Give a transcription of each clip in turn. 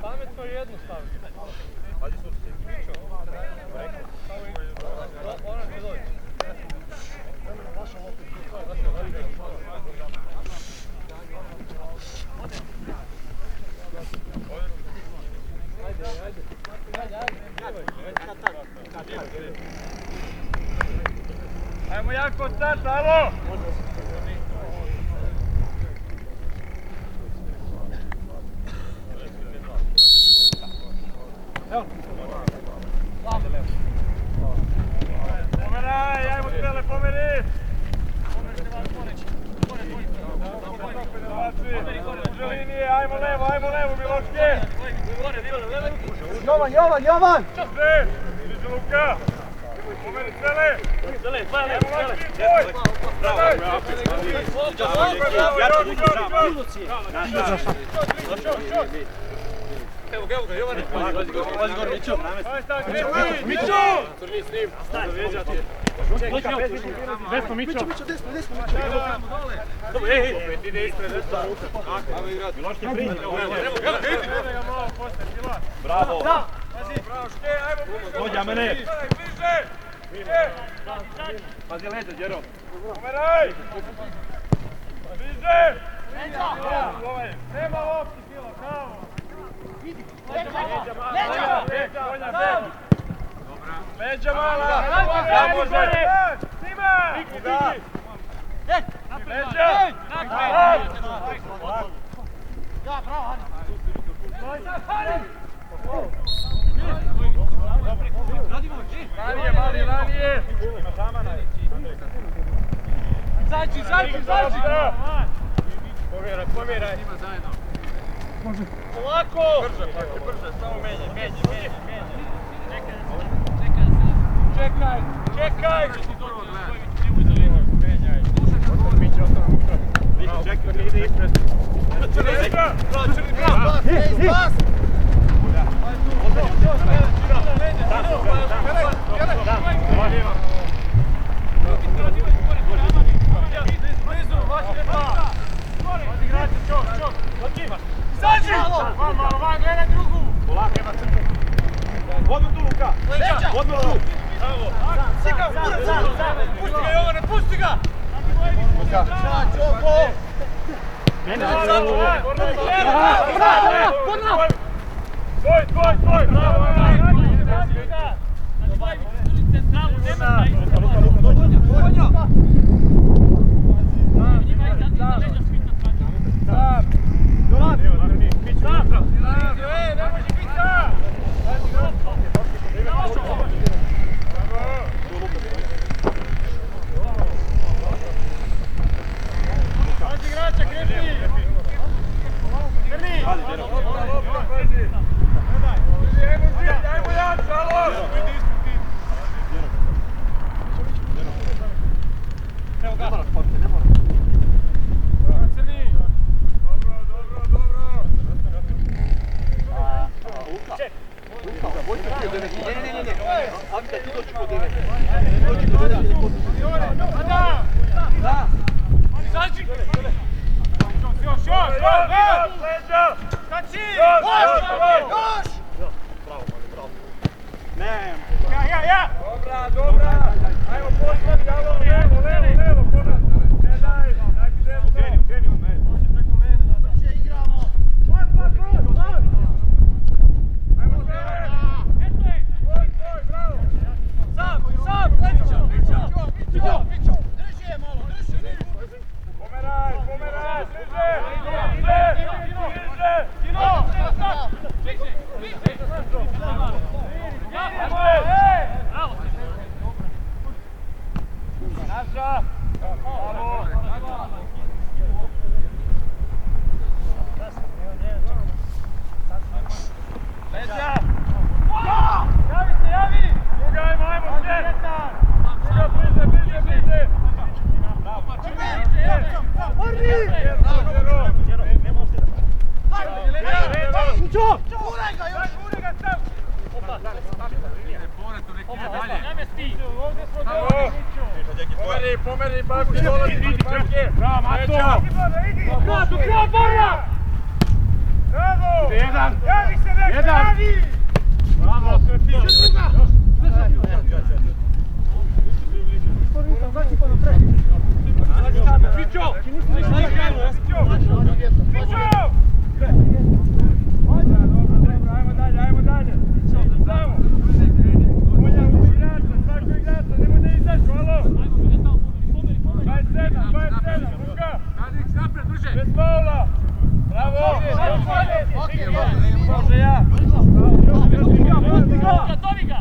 Pametno jednu staviti. Pazi su se. Ona će doći. Ajmo jako start, alo! Pomeraj, ajmo Stele, pomeri! Uđe linije, ajmo levo, Miloške! Jovan! Sve, stiže Luka! Pomeri Stele! Stele! Bravo! Evo ga, Jovane! Pazi gore, Mićo! Mićo! Turni s njim! Desno, Mićo! Dobro, ej! Ide ispred, desno. Ajmo igrati! Miloške, primi! Bravo! Bravo, Ške, ajmo bliže! Dođa mene! Bliže! Pazi leđa, Đero! Pomeraj! Bliže! Nema lopti, Filo, bravo! Leđa mala! Snima! Leđa! Ranije! Zađi! Pomjeraj! Polako! Brže, samo menjaj! Čekaj! Čekaj, ne ide ispred. Izađi! Malo, gledaj drugu! Polako, ima crtu. Odmah tu, Luka! Odmah tu! Pusti ga, Jovane, pusti ga! Luka! Mene! Tvoj! Bravo! Dobra! Ajmo poslati, levo! Pomeri, Pavke, dolazi, Pavke! Bravo, Mato! Do kraja, Borja! Bravo! Jedan! Bravo! Pićo! Ajmo dalje! Samo! Volja u igrača, svako igrača, nemoj da izađu, alo! 27, Luka! Bez faula! Bravo! Može ja! Gotovi ga!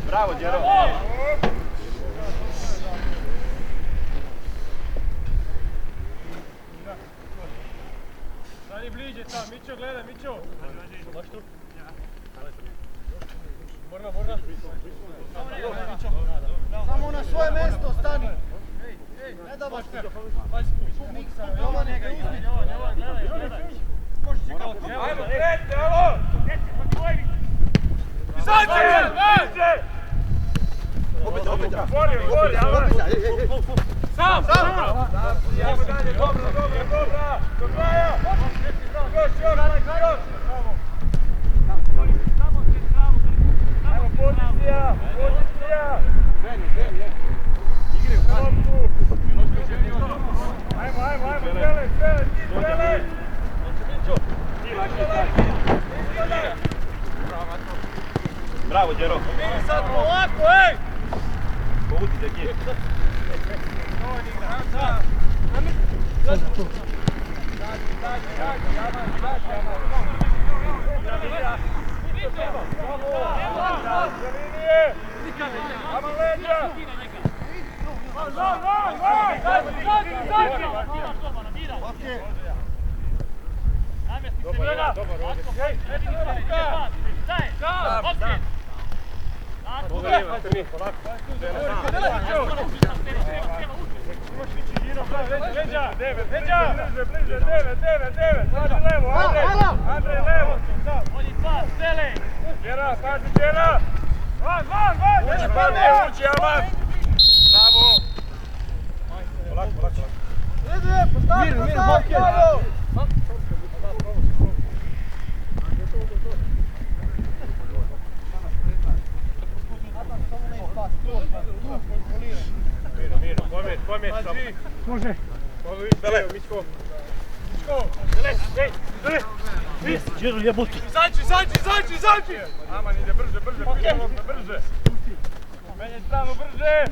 Bravo, Đero! Stani bliže tam, Mićo gleda, Mićo! Baš tu? Borna! Samo na svoje mjesto stani! Ne da baš ti! Jovan, ne uzmi! Ajmo, krete, ovo! Izađe! Opet! Gori, Alan! Sam! Ajmo dalje, dobro! Do kraja! Još! Ajmo, pozicija! Igre u kasu! Ajmo, strele! Bravo, Đero! Miri sad polako, ej! Povuti te gdje. Ajmo leđa! Andrej, levo! Đera, pazi, Đera! Van! Uči, Aman! Bravo! Polako. Postavi! Mirno, pojmet, samo. Može. Dele, Mićko. Dele! Đero, jebote. Izađi! Aman ide brže, brže. Menje stranu, brže!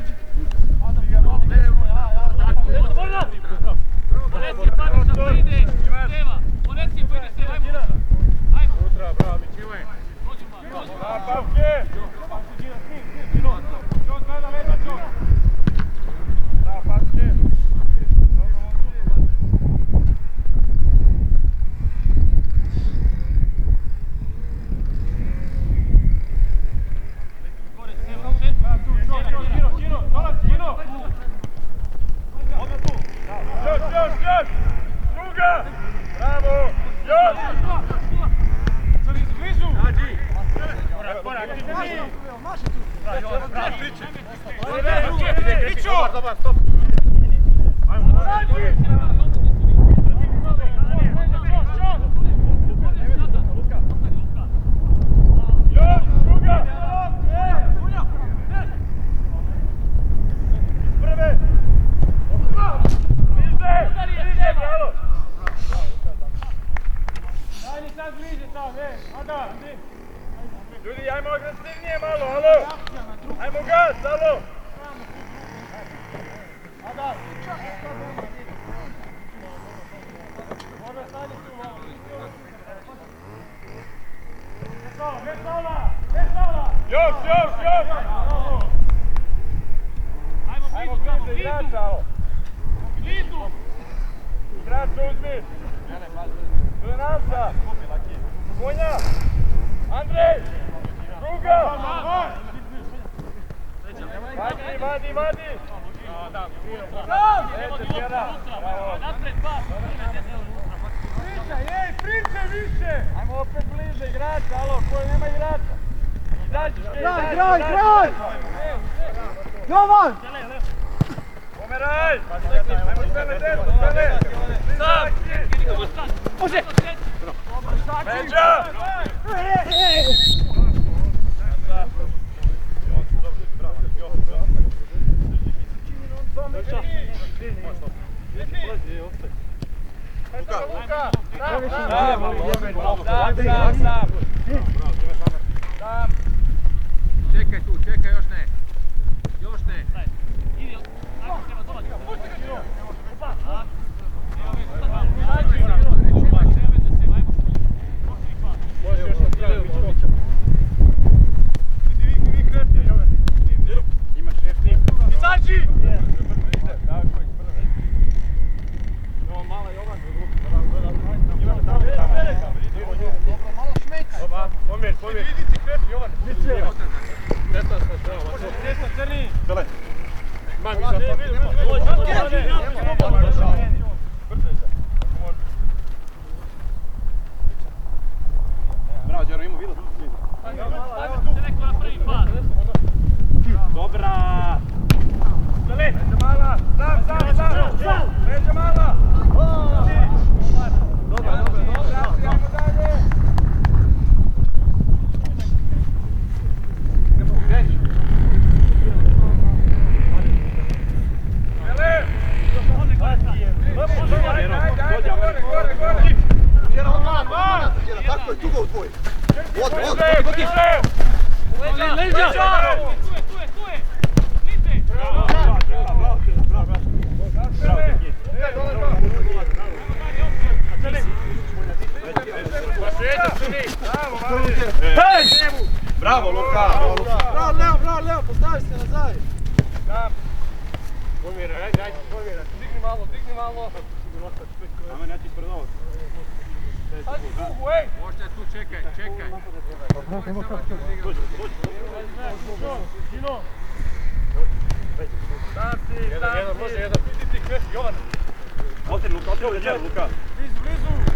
Utra, bravo, Mićive. Pavke! Bravo, Pavke! Još! Druga! Bravo! Još! Blizu! Nađi! Korak, Ajmo! Ljudi, ajmo agresivnije malo, alo! Ajmo gas, alo! Još! Ajmo bliže, igrača, alo! Igrača uzmi! Granasa! Konja! Andrej! Druga! Vadi! Priče više! Ajmo opet bliže igrača, alo, koji nema igrača! Graj! Jovan! Pomeraj! Ajmo spele desno, spele! Može! Međa! Čekaj tu, još ne. Bravo, Đero, ima vidio. Dobra! Međa mala! Sam! Međa mala! Dobra! Ajmo dalje! Tako je, tu ga u tvoj. Od. Leđa! Bravo, Luka! Bravo, Leo, postavi se nazad. Pomiraj, ajde, digni malo. Ajme, neći prnovac. Ajde dugu, ej! Možda je tu, čekaj. Jedan, može jedan. Vidi ti kresi, Jovan! Otri Luka. Blizu!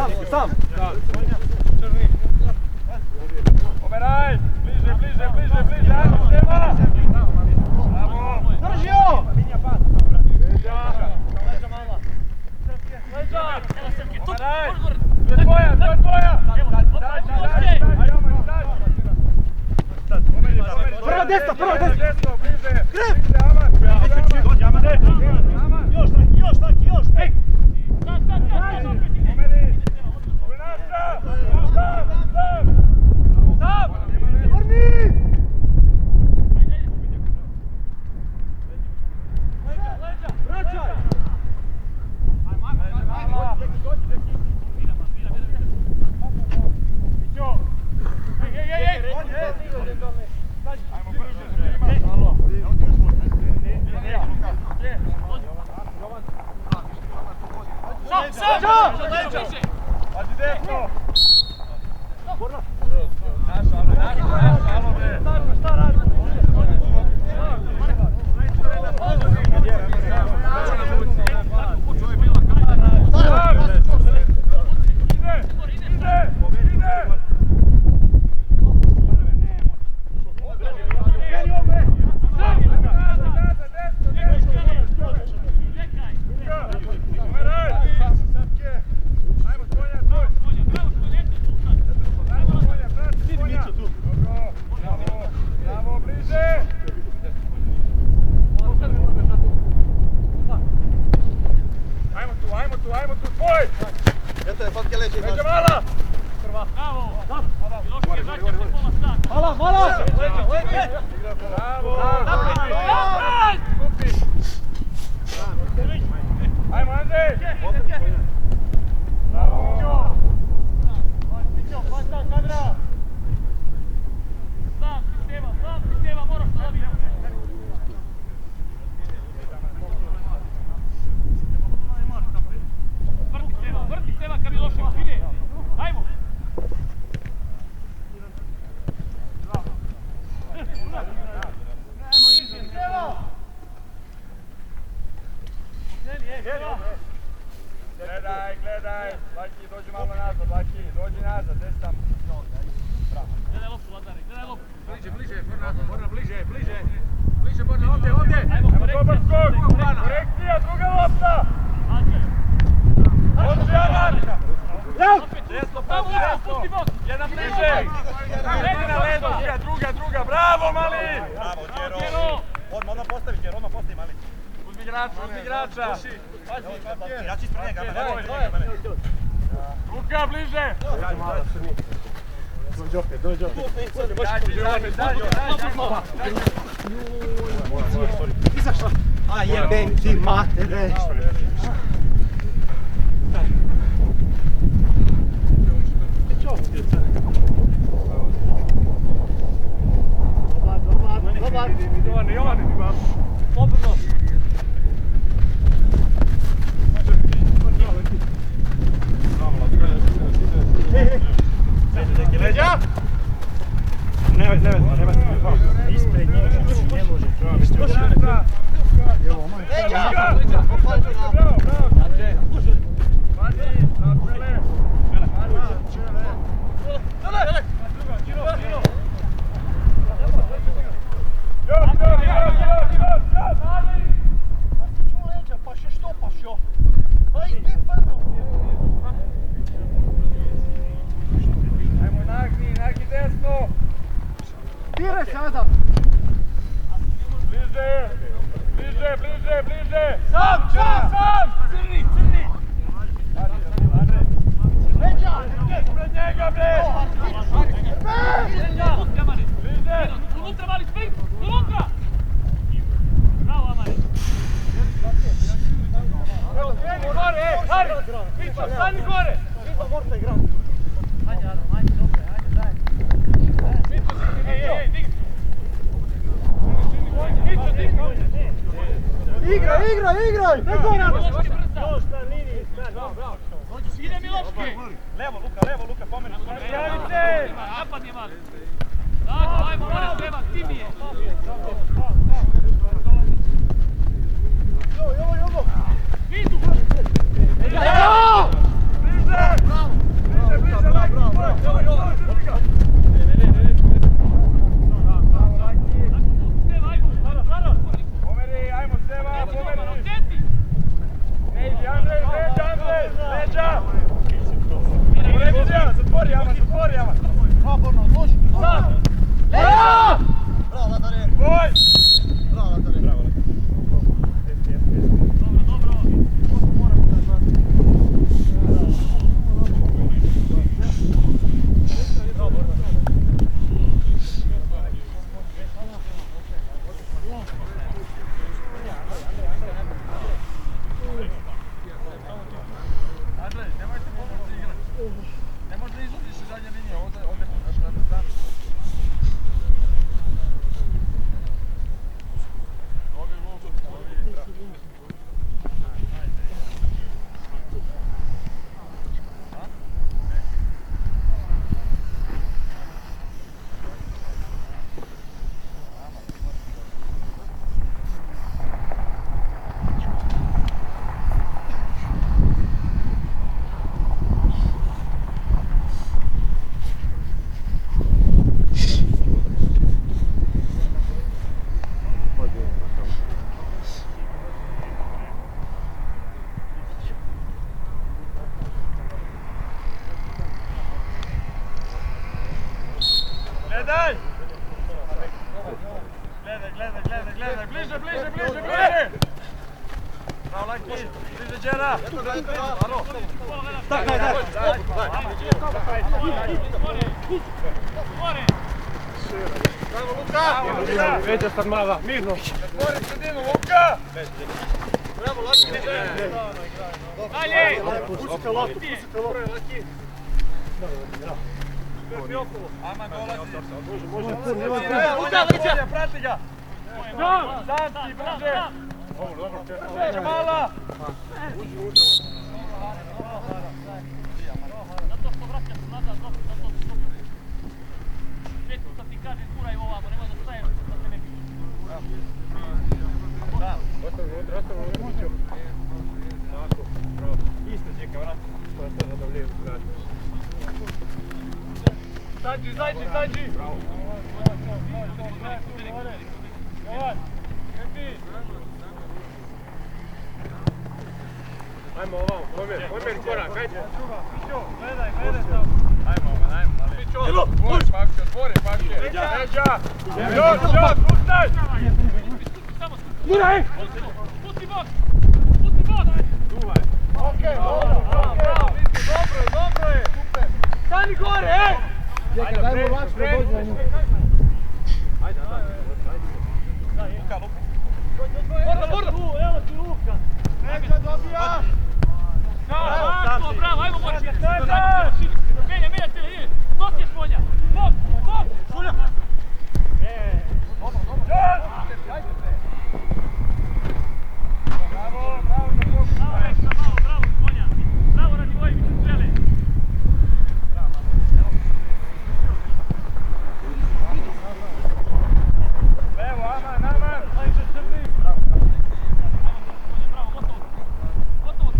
Sam! Oberaj! Bliže, bliže, bliže, bliže! Ajmo, Steva! Bravo! Drži ovo! Oberaj! To je tvoja, to je tvoja! Prva desna, prva desna! Greb! Dođi, Amade! Još taki! Omeri! Uvenaša! Sam! Vrni! Vraćaj! Pazi desno! Šta radi? Gledaj, Laki, dođi malo nazad, Laki, dođi nazad, gdje si tamo? Gledaj loptu, Lazare, gledaj loptu. Bliže, Borna, bliže, Borna, ovdje. Ajmo, dobar skok, korekcija, druga lopta! Odži, Aman! Desno, pazi, desno! Jedan bliže! Jedna ledo, druga, bravo, mali! Bravo, Đero! Odmah postavi, Đero, mali. Uzmi igrača! Igrač ispred njega, Luka, bliže! Dođi opet. Izašla! A jebem ti matere! Jovane, slobodno! Leđa! Nemoj. Ispred njega, ne može. Leđa! Tire sada! Bliže! Sam! Crni! Leđa! Pred njega, bre! Bliže! Unutra, mali, spring! Unutra! Bravo, Amari! Stani gore, Hari! Mićo, stani gore! Ajde, dobro, daj. Ej, digni! Mićo, digni! Igraj! Neko nam! Ide Miloški! Levo, Luka, pomeni. Javite! Napadni mali! Ajmo, moram treba, aktivnije! Ovo! Vidu! Bliže! gledaj! Gledaj, bliže! Bravo, Laki, bliže Đera! Tako je, daj! Bravo, Luka! Veđa sad mala, mirno. Otvori sredinu, Luka! Bravo, Laki. Dalje! Pustite loptu, Laki. Aman dolazi. Može. Luka, prati ga! Santi, bliže! Veđa mala! Zato što vraćaš nazad, zato što Svetu što ti kažem, kuraj ovamo, nemoj da staješ da se ne bi. Isto čeka, vrati. Sađi! Bravo. Ajmo ovamo, pomjeri korak, ajde. Gledaj tamo. Ajmo, mali. Otvori, pakće. Ređa! Još, pustaj! Miraj! Pusti bok! Okej, dobro je! Super! Stani gore, ej! Čekaj, dajmo lakše da dođe na nju. Ajde. Borda! Evo ti Luka! Neka dobija! Bravo, ajmo moći! Menja se, nosi je Sonja! Bok! Šulja! Bravo, Sonja! Bravo, Radivojević, strele! Evo, aman! Ajde, crni! Bravo, gotovo!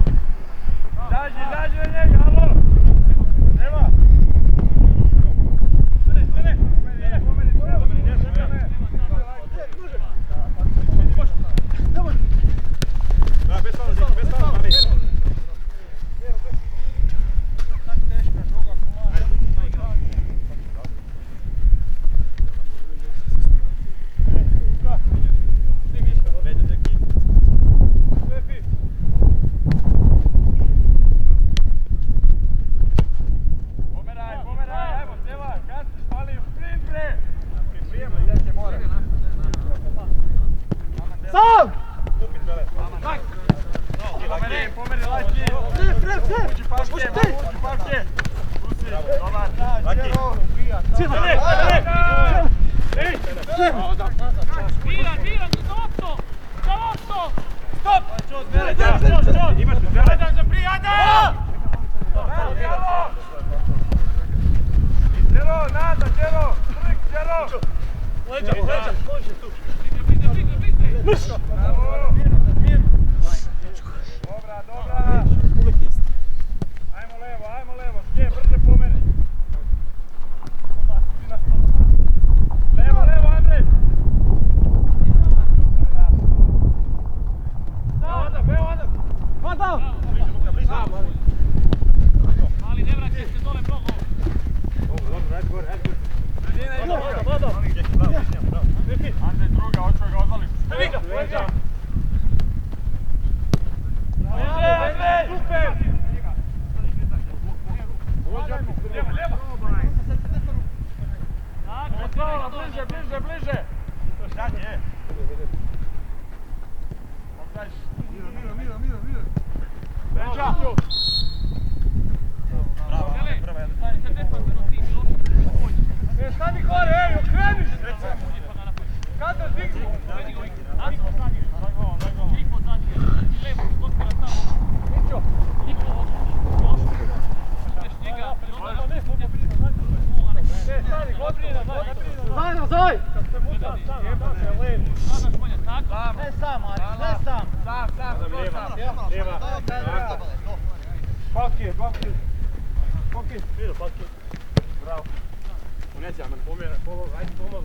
Daži na njega, alo! Nema! Sam! Pomeri, Laki! Uđi papke! Pusti, dobar! Laki! Miran, za lopto! Stop! Imaš mi zvele! Jedan za prije, ajde! Đero, nada, Đero! Đero! Leđa! Bravo! Dobra! Uvijek isti. Ajmo levo! Gdje, brže pomeri! Levo, Andrej! Hvala! Ali ne vraćaj se dole mnogo! Andrej druga, hoću ga odvališ. Leđa! Super! Bliže! Sad je! Leđa! Bravo, prva je. Stani gore, ej, okreni se! Kada digni! Zaj! Ne sam, Aris, ne sam. Papke. Bravo. Unesi, Aman, ajde pomalo.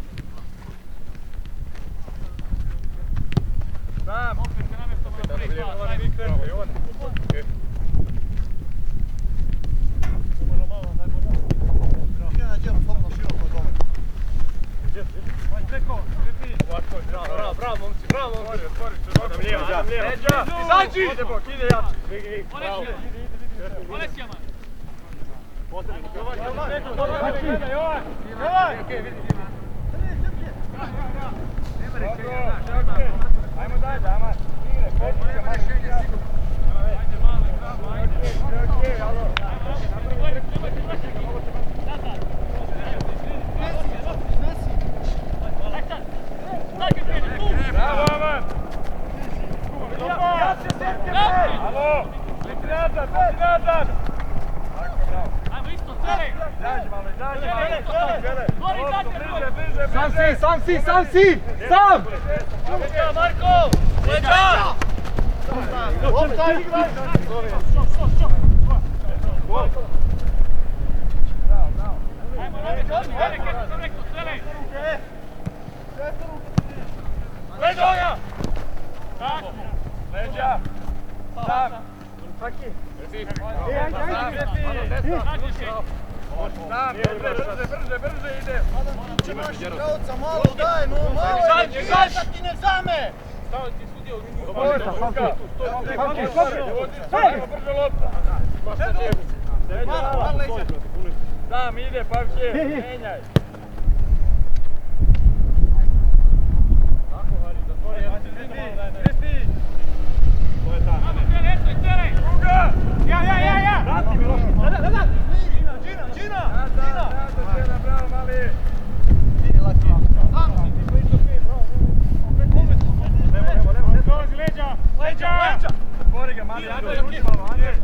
Sam! Opet se namještamo na prvi pas, ajde. Bravo, Jovan. Ide na djelu, slobodno široko dole. Ide bok, ide jače. Olesija, man. Ajmo dalje, Aman. Igre, počinje, bravo, Aman! Alo! Leti nazad, leti nazad! Tako, bravo. Ajmo isto, celi! Izađi malo, izađi malo. Bliže, bliže, Sam bliže. si, sam si, sam si! Sam! Marko! Leđa! Optaj igraj! Gol. Ajmo, Robin, celi, kako sam rekao, celi! Leđa! Tako! Leđa! Sam! Faki! Sam, brže ide! Če naš igralca malo daj, no malo je igraj da ti ne zame! Ajmo brže lopta! Malo leđa! Sam ide, Pavče, menjaj! Ajmo, celi, eto je, celi! Druga! Ja! Vrati mi loptu! Džina! Bravo, mali! Leđa! Bori ga, mali, Andrej, ruči malo, Andrej!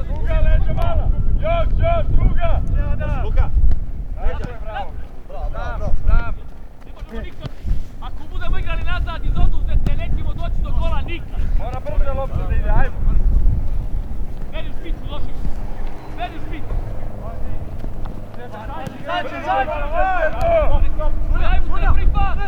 Druga leđa mala! Još, druga! Sam! Ako budemo igrali nazad iz oduzete, nećemo doći do gola nikad. Mora brže lopta da ide, ajmo! Meni u špicu, došli. Meni u špicu. Ajmo, prvi pas.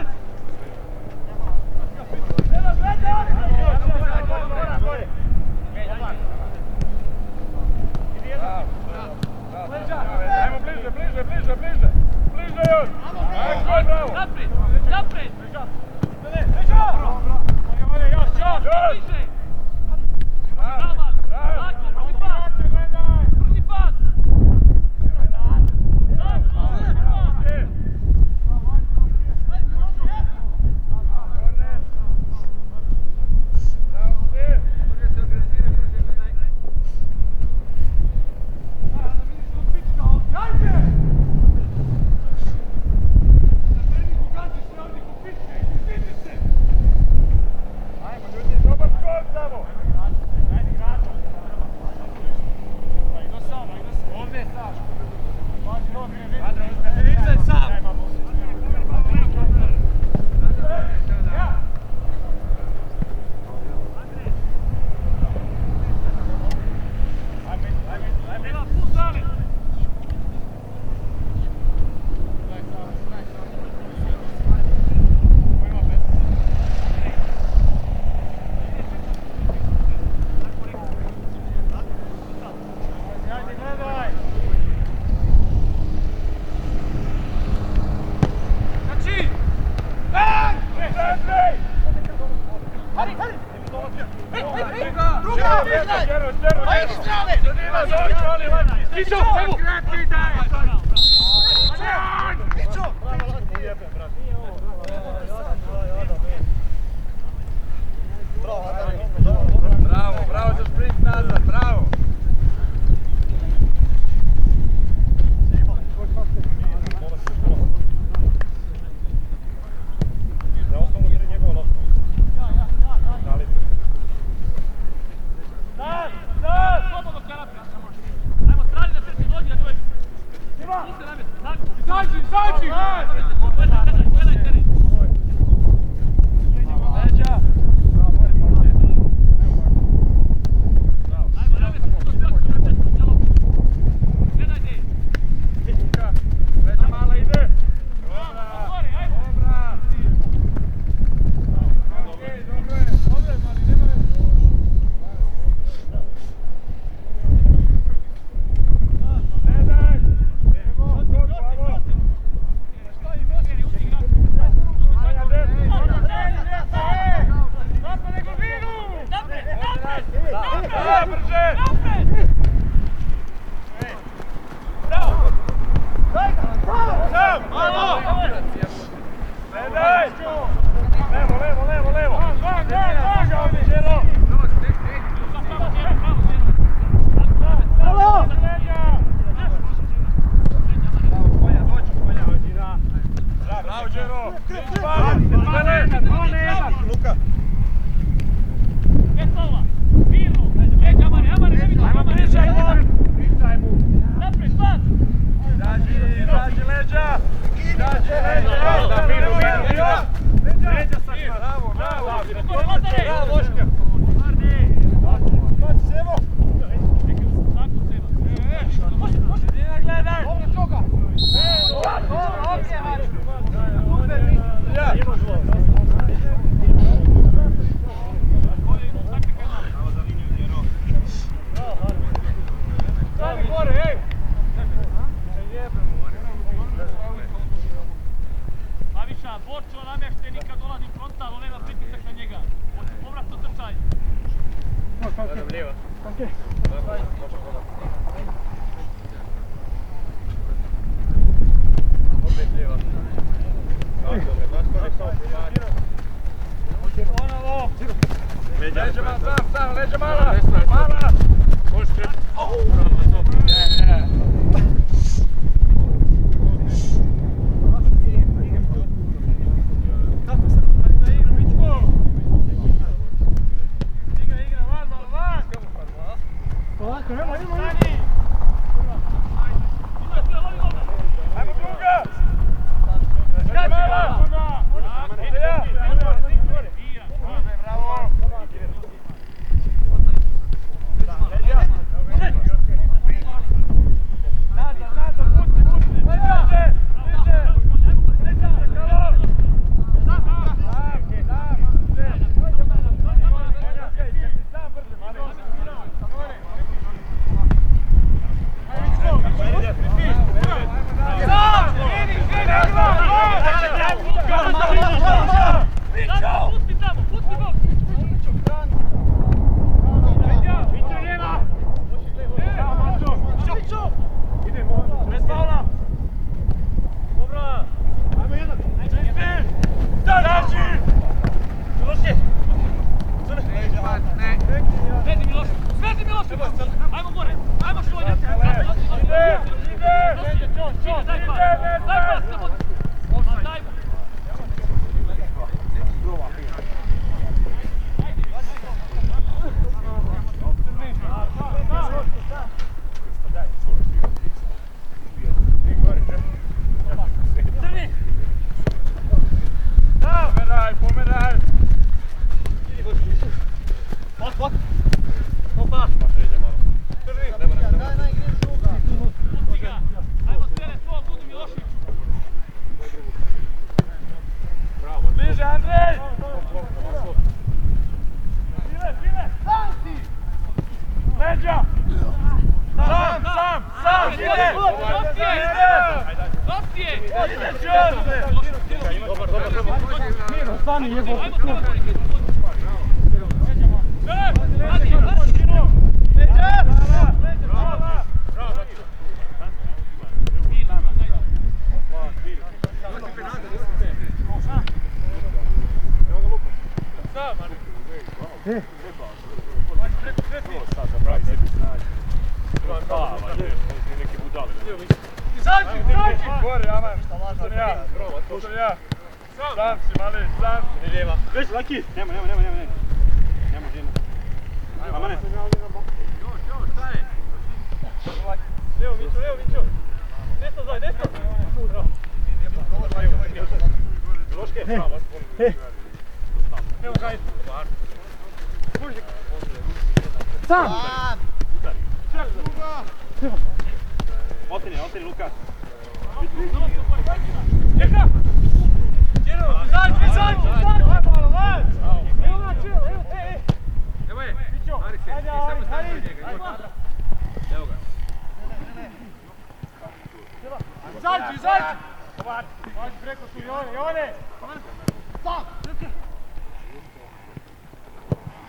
Ajmo bliže! Bliže još! Ajmo, bravo! Napred! Bliže! Bravo! Lako, brzi pas! Bravo za sprint nazad, bravo! Slobodno ka napred. Ajmo, strani da se dođi na tvoj... Izađi! Gledaj, teri. Ajmo, bliže! Bravo! Sam! Malo! Gledaj! Levo! Bravo, Đero! Luka! Dađi leđa! Bravo, Boška! Borčo namještenik kad dolazi frontal, on nema pritisak na njega. Hoće povratno trčanje. Leđa malo, sam, leđa mala! Mala! Oteni, Lukas.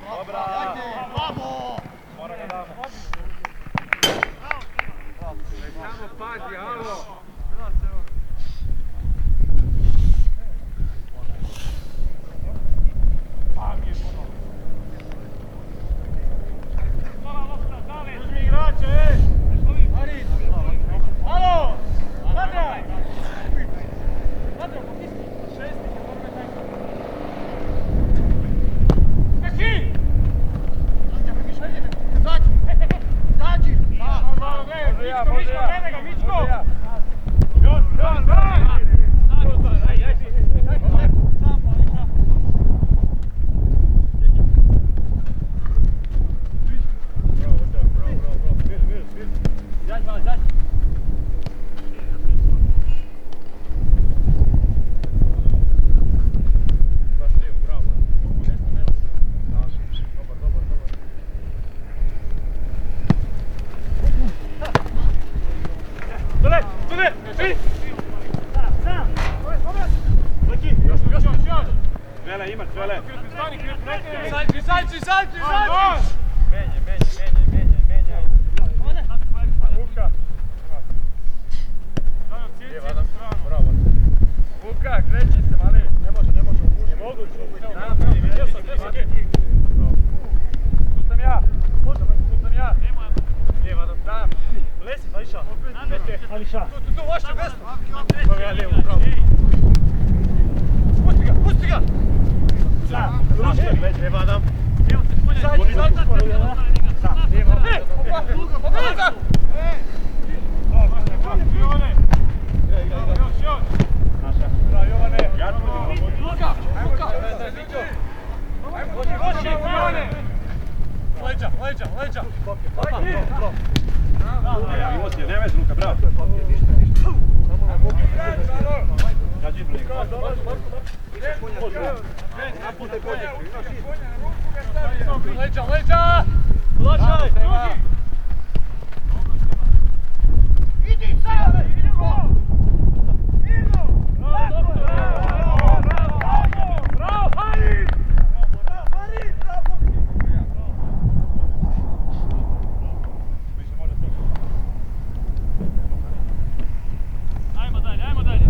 Dobra! Mora ga Samo pazi, alo! Uzmi igrače, Haris! Alo! Zadra! Zadra, potisni! Šesti, Kaši! Zađi! Zađi! Mičko, gleda ga, Mičko! Izađi! Luka! Luka, kreći se, mali! Ne može upušiti. Ne mogu Tu sam ja! Lijeva, da. Lesi, Fališa! Fališa! Tu, vaše mesto! Evo ja lijevo, pravo! Pusti ga! Ruške, već, ne vadam! Leđa! Ne vezi, Luka, bravo! Leđa! Ulašaj! Idi sad! Bravo, Haris! Ajmo dalje!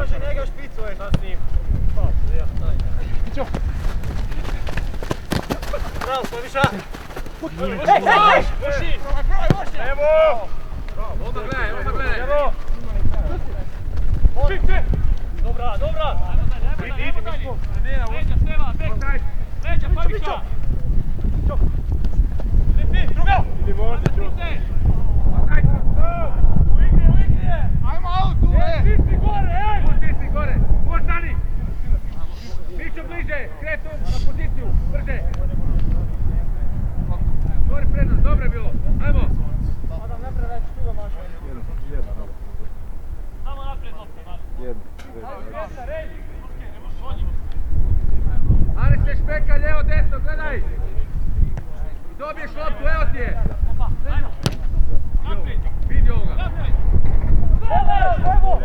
Može njega špicuje. Sad s njim. Bravo, Slaviša. Puši! Evo! Odmah gledaj. Evo! Dobra, dobra! Idi, mi smo. Leđa, Steva, backside. Leđa, Pavića. Druga! Idi, možete ću. U igri je! Ajmo autu, Stisni gore, Stisni gore. Ostani. Mićo bliže. Kretu na poziciju. Brže. Gore pred nas. Dobro je bilo. Ajmo. Adam, ne preveći, tu ga maša. Samo naprijed lopta. Aris se špeka, lijevo, desno, gledaj. I dobiješ loptu, evo ti je. Vidio ga. Evo!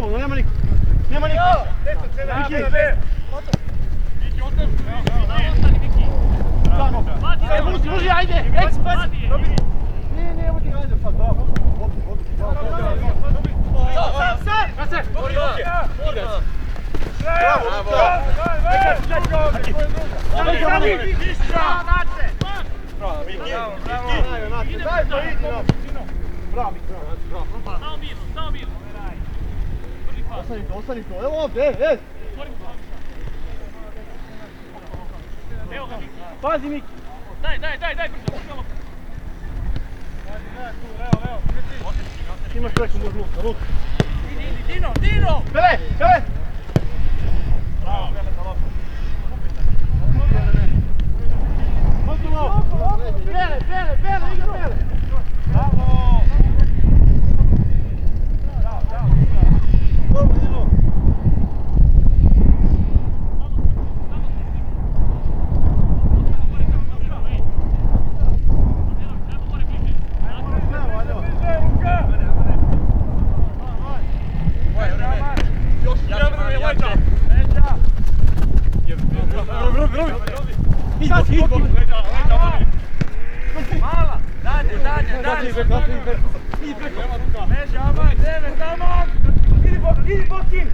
slobodno, nema niko. Nema niko. Viki. Viki, oteži. Ostani, Viki. Samo. Muži, ajde. Ne, odi, ajde sad, dobro. Sad. Samo mirno. Ostani to, evo ovdje, Evo ga, Viki. Pazi Miki. Daj, brzo. Imaš preko možda luka. Idi, Dino! Pele! Gotovo! Bele, igra Bele! Bravo! Dobro, Dino! Izbog! Mala! Dalje! Međa, amak, 9, amak! Idi Bokin!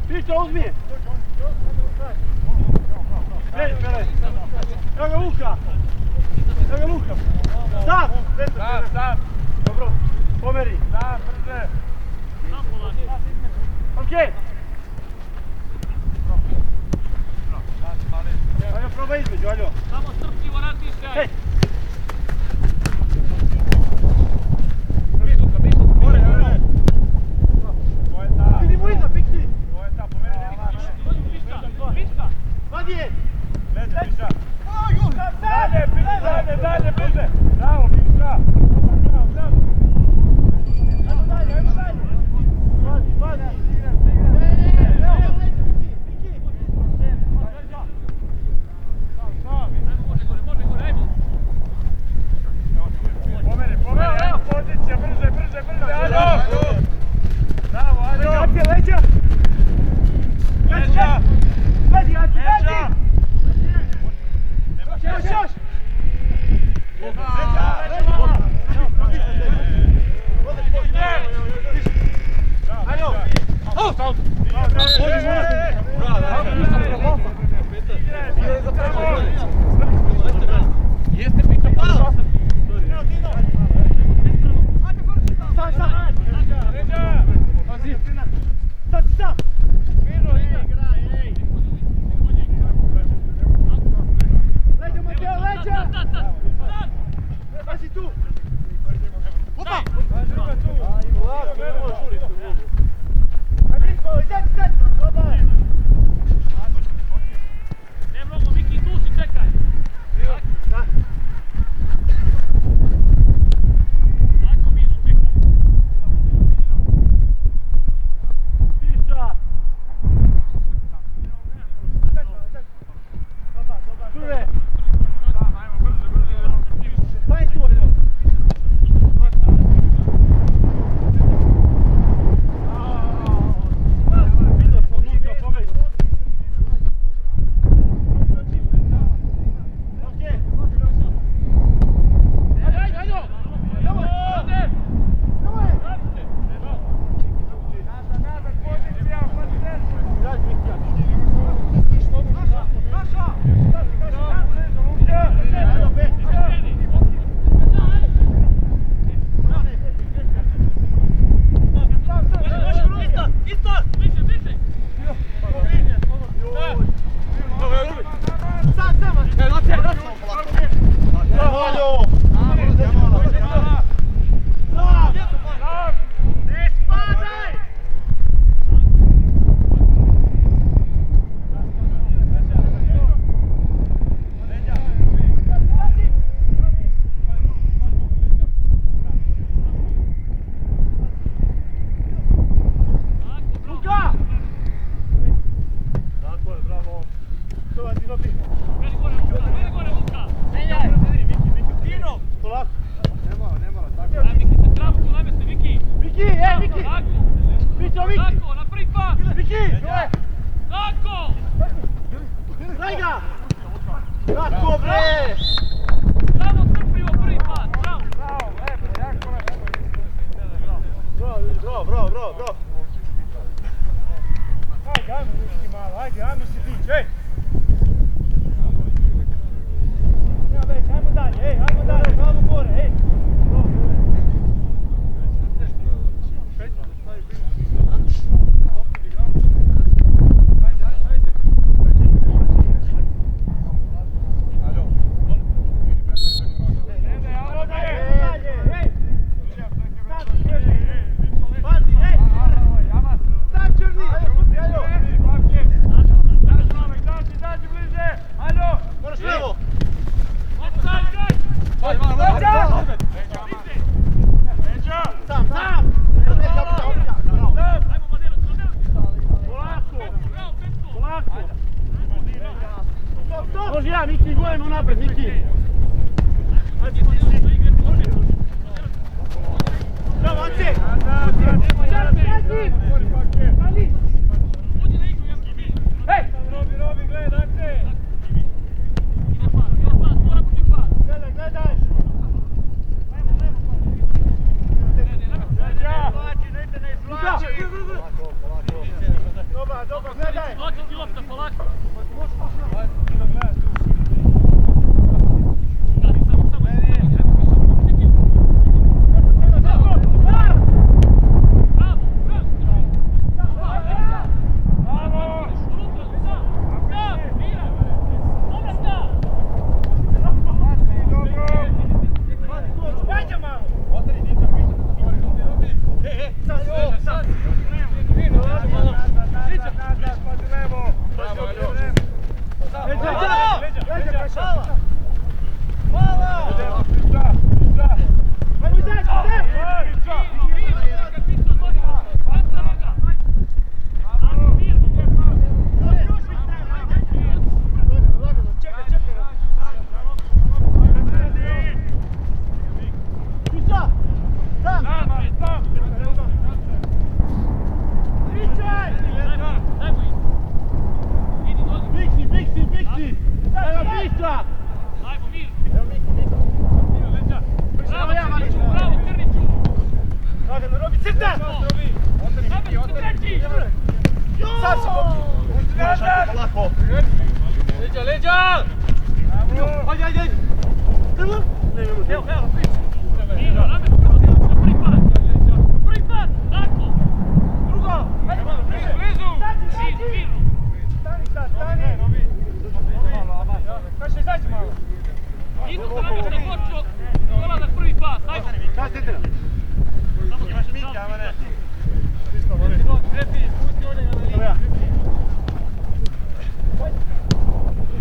Pića, uzmi! Evo ga Luka! Stav! Dobro, pomeri! Da, brže! Okej! Ajde, probaj između, ajde! Samo strpljivo razmišljaj. Hej! Gore! To je ta! Vidimo iza, Piksi! To je ta, pomeri! Viška. Vadi je! Leđe, Piša! Dalje, bliže! Bravo, Piša! Miki, Miki! Tako! Mićo, Miki! Tako, na prvi pas! Miki! Tako! Daj ga! Tako bre! Samo strpljivo prvi pas, bravo! Bravo, lepo, jako lepo. Bravo! Ajde, ajmo Miški malo, ajmo se dići, ej! Nema već, ajmo dalje, glavo gore, ej! Može ja, Miki, gojemo napred, Miki! Bravo, Ance! Hej! Robi, gledaj, Ance! Ide pas, mora prvi pas! Gledaj! Dobro, gledaj! Dođi ti lopta, polako!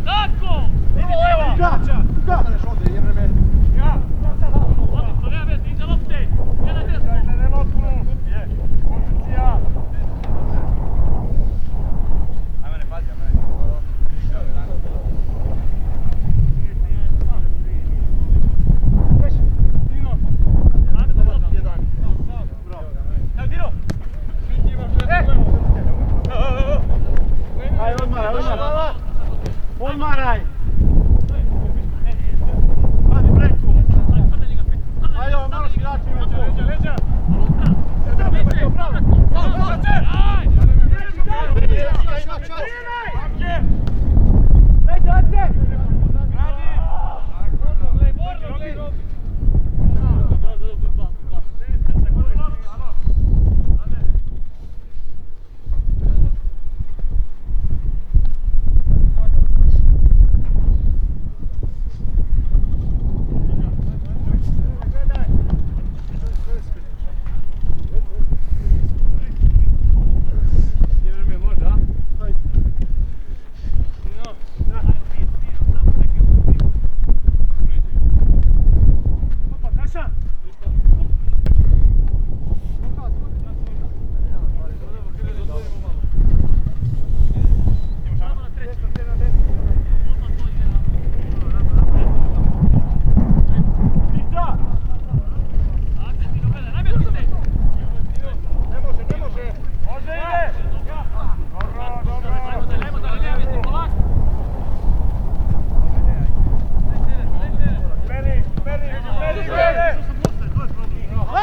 Tako!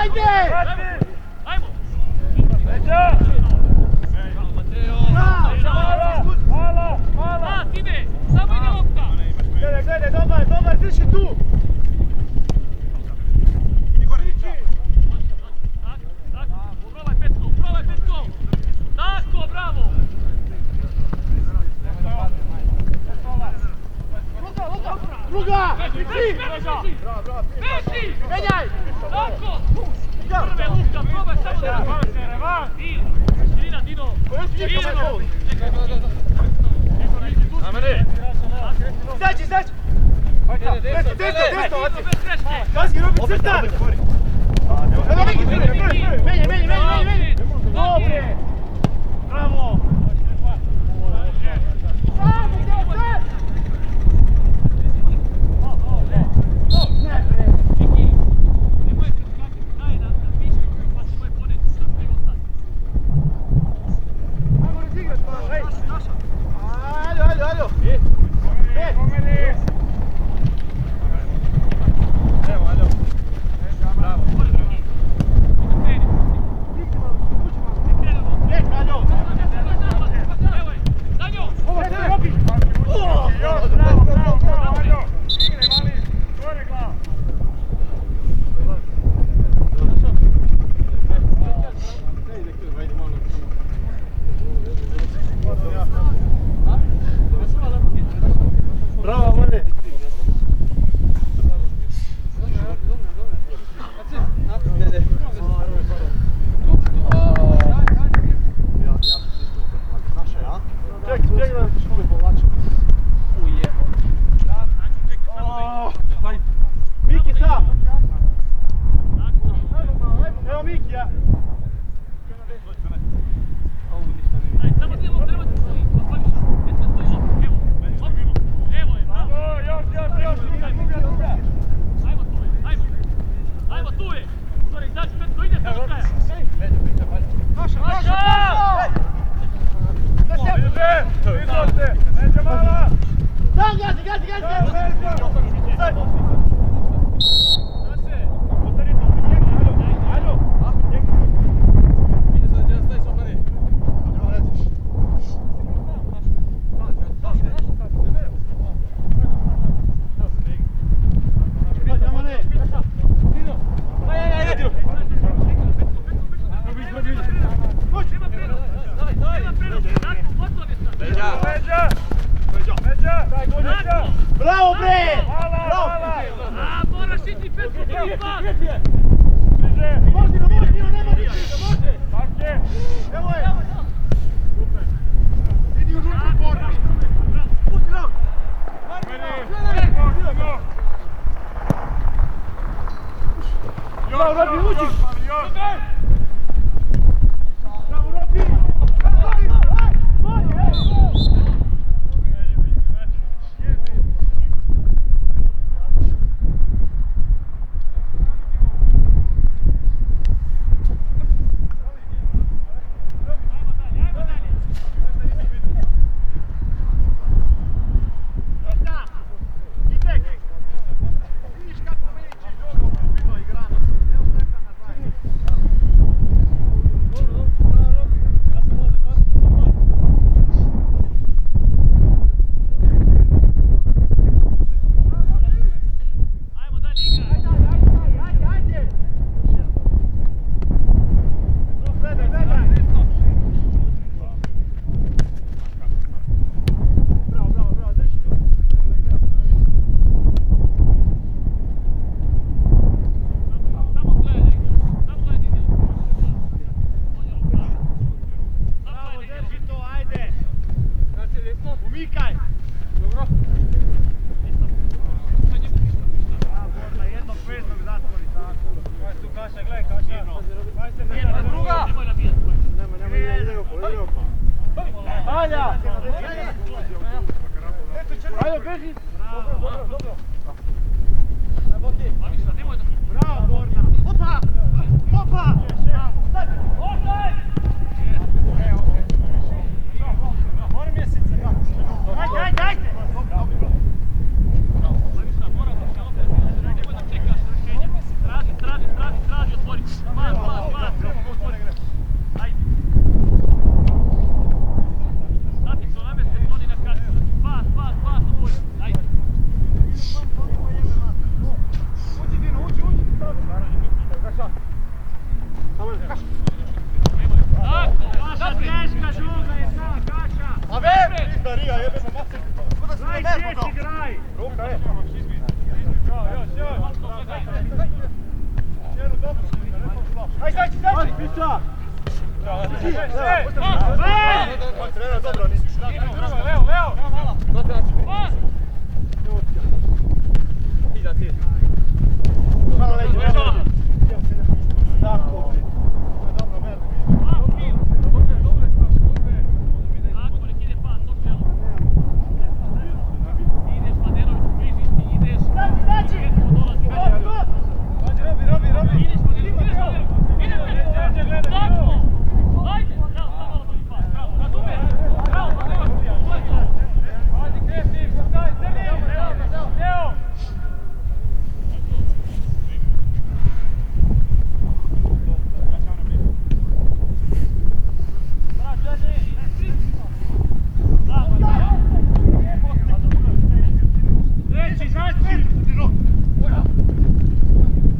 ajde! Ajmo! Leđa! Mala! Pas ide! Samo ide lopta! Gledaj, dobar, drži tu! Probaj Petko! Tako, bravo! Druga! Beži! Menjaj! Tako! Prve Luka, probaj samo da... Širina, Dino! Izađi! Desno! Bez greške! Kazi, robi crta! Evo Miki, menjaj! Dobre! Bravo! Bravo bre! A, moraš ići Petko, prvi pas! Može! Evo je! Idi u drugu borbu! Pusti nam! Bravo, Robi, uđi! Bravo, Robi! Traži, otvori. Aj, zaći! Pića! Trener, dobro, nisi što. Leo! Ida ti. Malo leđe. Tako.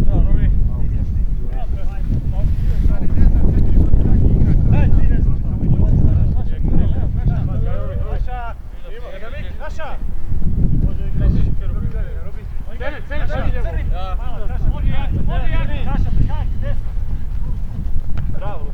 Dobro, verno. Bravo,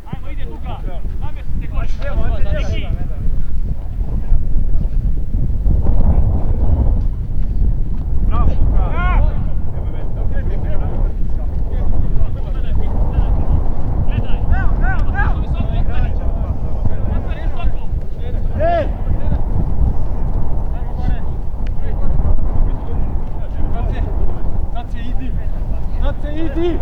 Ajmo, ide Duka! Namjestite koš! Niki! Bravo, bravo! Idi!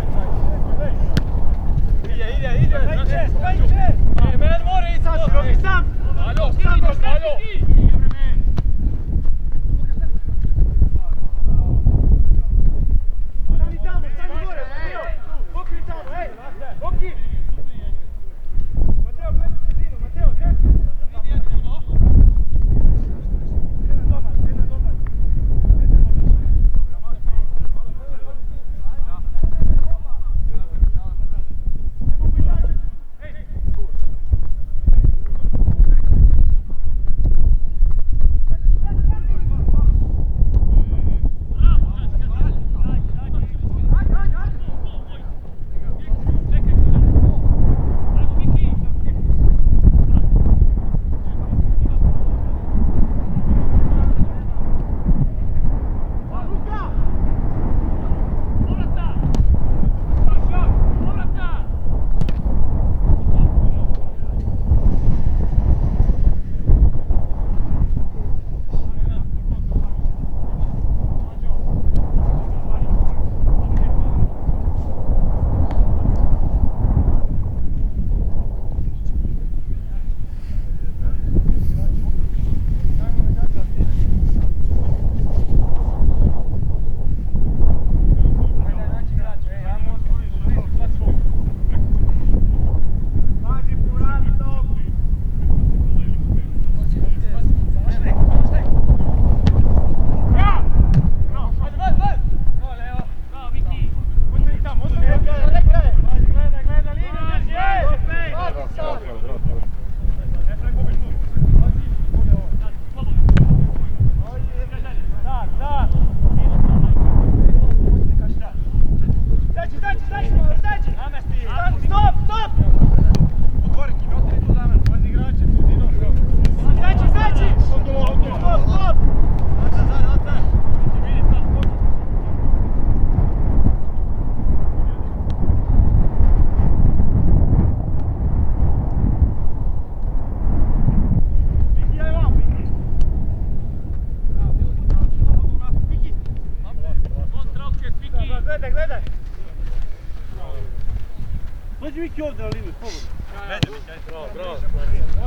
Dođi Viki ovdje na liniju, slobodno. Bravo.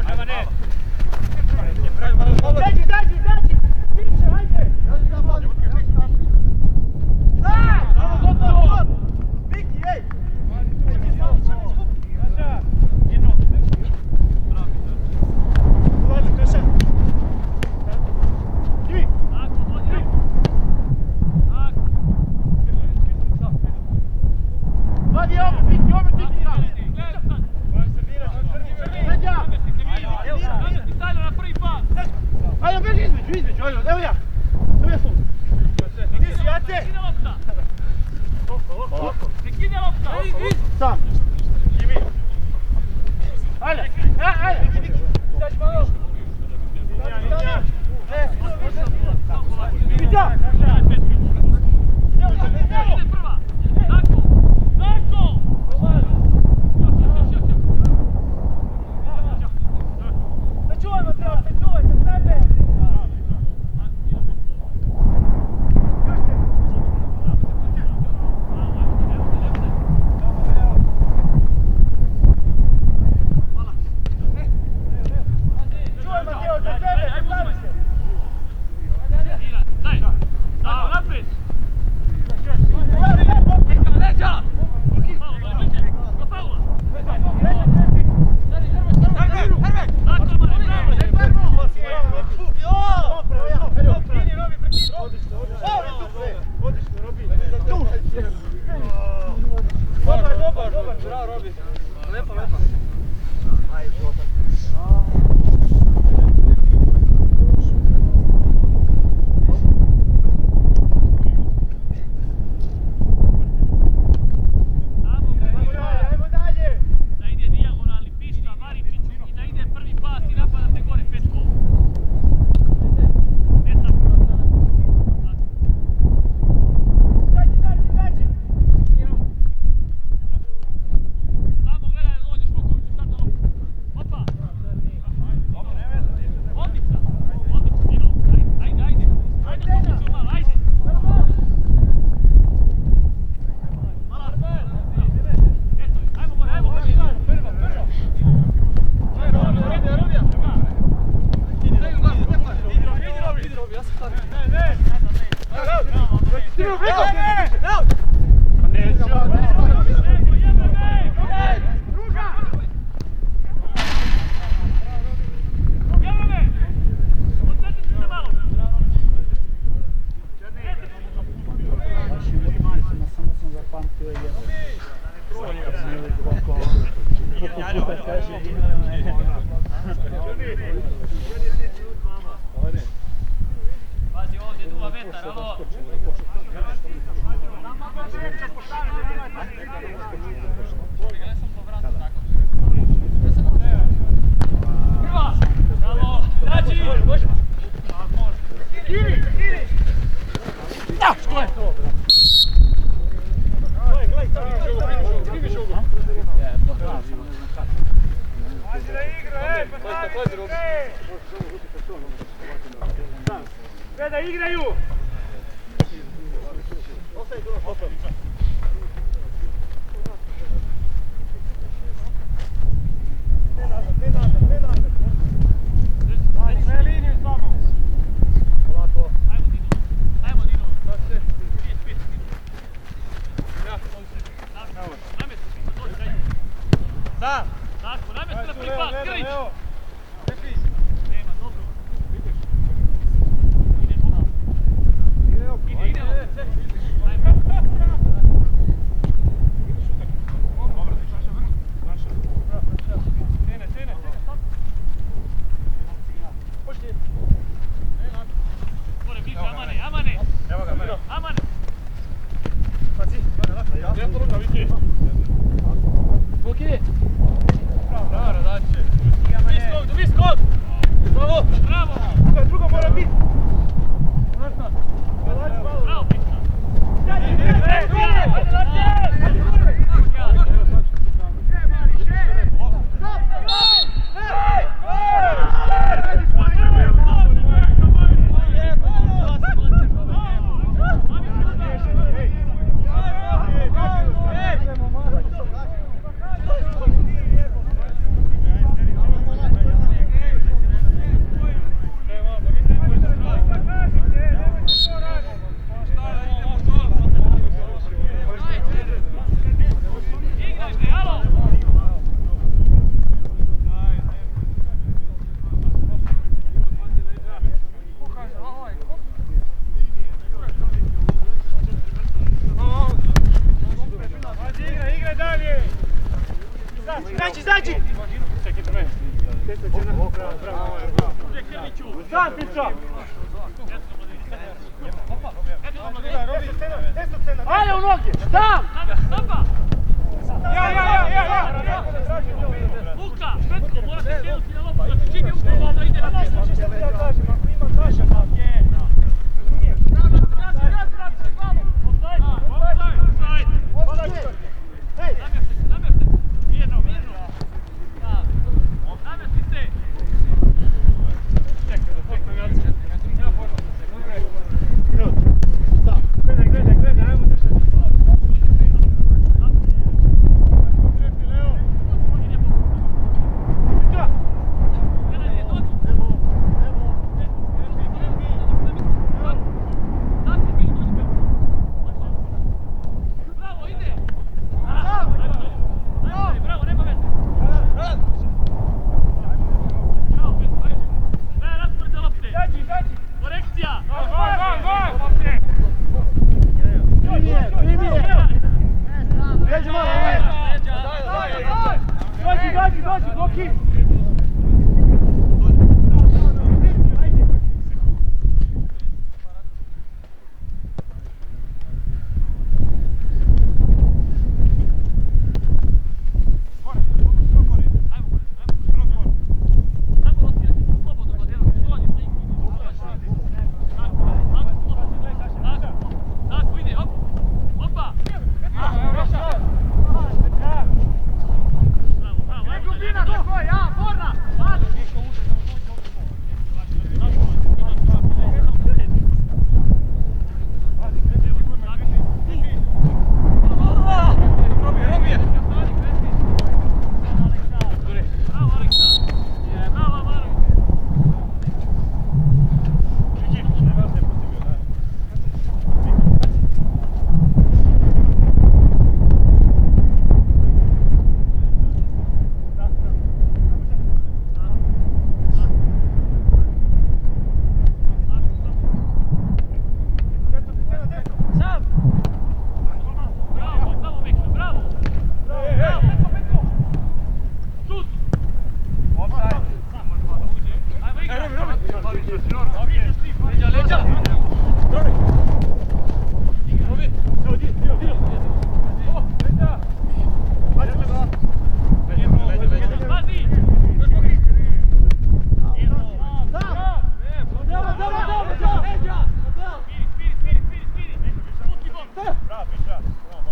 Ajmo, ne! Dađi! Više, hajde! Stop! Viki, ej! Ulazi, Kaša! Ivi! Vadi ovo, Viki, Ajde, beži između, evo ja. Ti si, Jace. Sam. Ajde. Izađi malo. Vidja. Sačuvaj, Mateo, sačuvaj, za sebe. puta kaže. Pazi ovdje, 2 metara, alo! Prva! Bravo! Zađi! Iri! Ja, što je to? Gledaj, primiš ovu. Pazi da igra, pazi! Sve da igraju! Sve liniju samo! Ajmo Dino! Sam! Tako, namjesto na pripad, Krić! Lepiš! Nema, dobro. Ide, ajmo. More bliže, Amane! Amane! Buki! Viskog! Bravo! Bravo! Drugo mora biti! Bravo, Pista! Izađi! Sam, pičo! Ajde u noge! Sam! Stopa! Ja! Luka! Petko, morate krenuti na lopu, znači čim je upravo da ide na mjesto.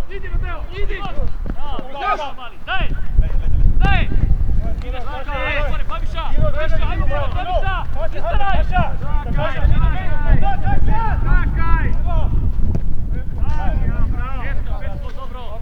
Idi Mateo, idi! Bravo, mali, daj! Daj! Ajmo gore, Babiša! Babiša, ajmo gore, Babiša! Istaraj! Čakaj! Petko, dobro!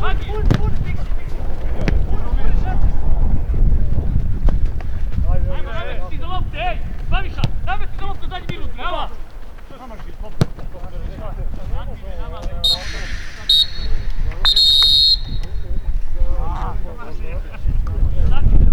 Magi! Ajmo, nameti ti za lopte, ej! Slaviša, nameti za lopte zadnji minut, jela! Znači,